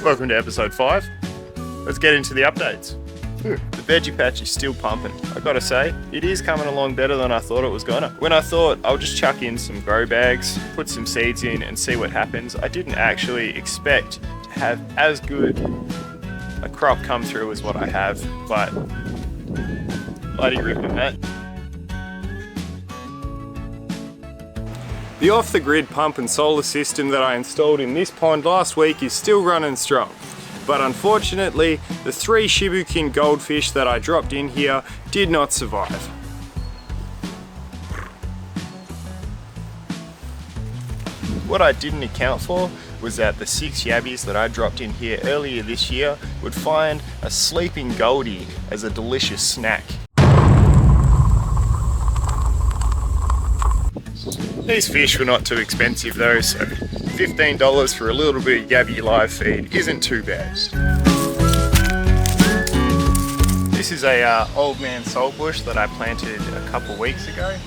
Welcome to episode 5. Let's get into the updates. The veggie patch is still pumping. I gotta say, it is coming along better than I thought it was gonna. When I thought I'll just chuck in some grow bags, put some seeds in and see what happens, I didn't actually expect to have as good a crop come through as what I have, but bloody ripping that. The off-the-grid pump and solar system that I installed in this pond last week is still running strong. But unfortunately, the 3 Shibukin goldfish that I dropped in here did not survive. What I didn't account for was that the 6 yabbies that I dropped in here earlier this year would find a sleeping goldie as a delicious snack. These fish were not too expensive though, so $15 for a little bit of yabby live feed isn't too bad. This is a old man saltbush that I planted a couple weeks ago.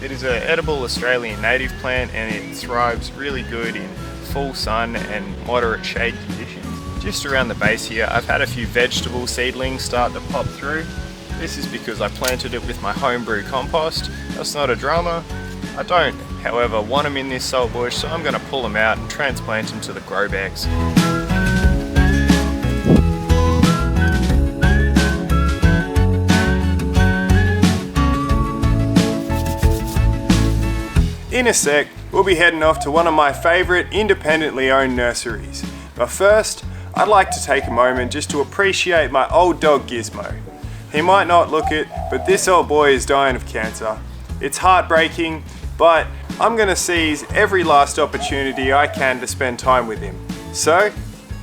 It is an edible Australian native plant and it thrives really good in full sun and moderate shade conditions. Just around the base here, I've had a few vegetable seedlings start to pop through. This is because I planted it with my homebrew compost. That's not a drama. I don't, however, want them in this saltbush, so I'm going to pull them out and transplant them to the grow bags. In a sec, we'll be heading off to one of my favourite independently owned nurseries. But first, I'd like to take a moment just to appreciate my old dog Gizmo. He might not look it, but this old boy is dying of cancer. It's heartbreaking, but I'm going to seize every last opportunity I can to spend time with him. So,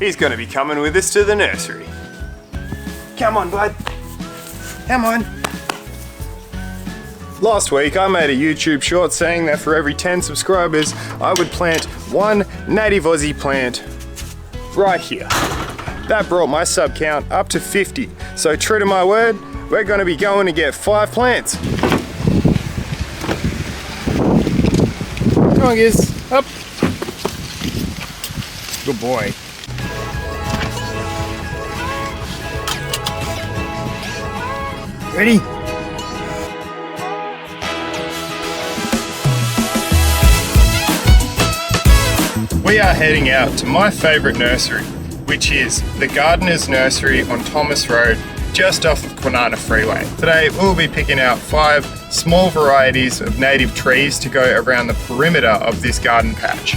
he's going to be coming with us to the nursery. Come on, bud. Come on. Last week I made a YouTube short saying that for every 10 subscribers I would plant 1 native Aussie plant right here. That brought my sub count up to 50. So true to my word, we're going to be going to get 5 plants. Come on, Giz, up. Good boy. Ready? We are heading out to my favourite nursery, which is the Gardeners Nursery on Thomas Road, just off of Kwinana Freeway. Today we'll be picking out 5 small varieties of native trees to go around the perimeter of this garden patch.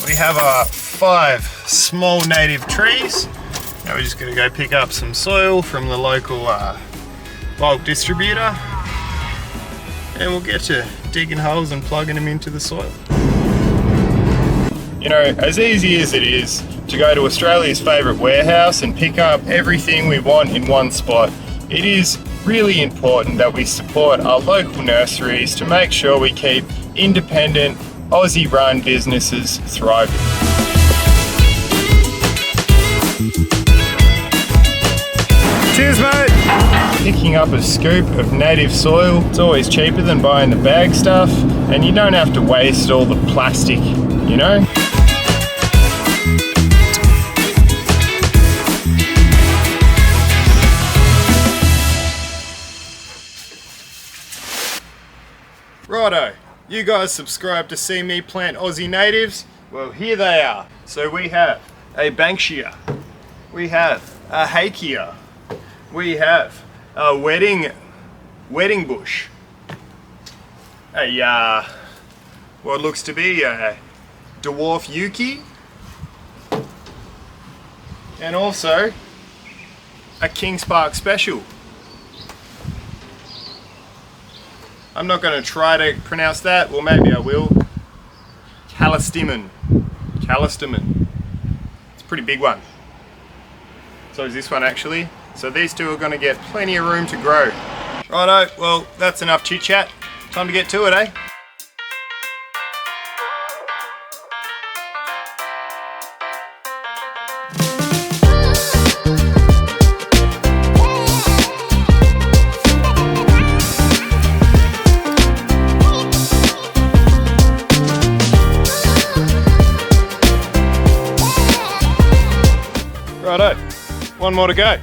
We have our 5 small native trees. Now we're just going to go pick up some soil from the local bulk distributor and we'll get to digging holes and plugging them into the soil. You know, as easy as it is to go to Australia's favourite warehouse and pick up everything we want in one spot, it is really important that we support our local nurseries to make sure we keep independent Aussie-run businesses thriving. Cheers, mate! Picking up a scoop of native soil, it's always cheaper than buying the bag stuff, and you don't have to waste all the plastic, you know? Righto. You guys subscribe to see me plant Aussie natives? Well, here they are. So we have a Banksia, we have a Hakea, we have a wedding bush, a what looks to be a dwarf Yuki, and also a King's Park Special. I'm not going to try to pronounce that, well maybe I will. Calistemon. It's a pretty big one. So is this one actually. So these two are going to get plenty of room to grow. Righto, well that's enough chit chat. Time to get to it, eh? Righto, one more to go.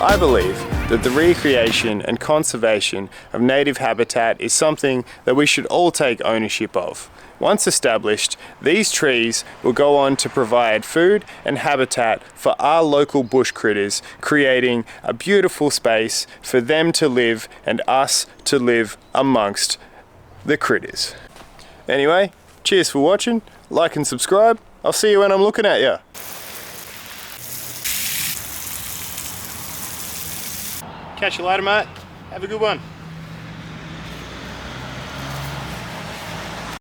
I believe that the recreation and conservation of native habitat is something that we should all take ownership of. Once established, these trees will go on to provide food and habitat for our local bush critters, creating a beautiful space for them to live and us to live amongst the critters. Anyway, cheers for watching, like and subscribe. I'll see you when I'm looking at you. Catch you later, mate. Have a good one.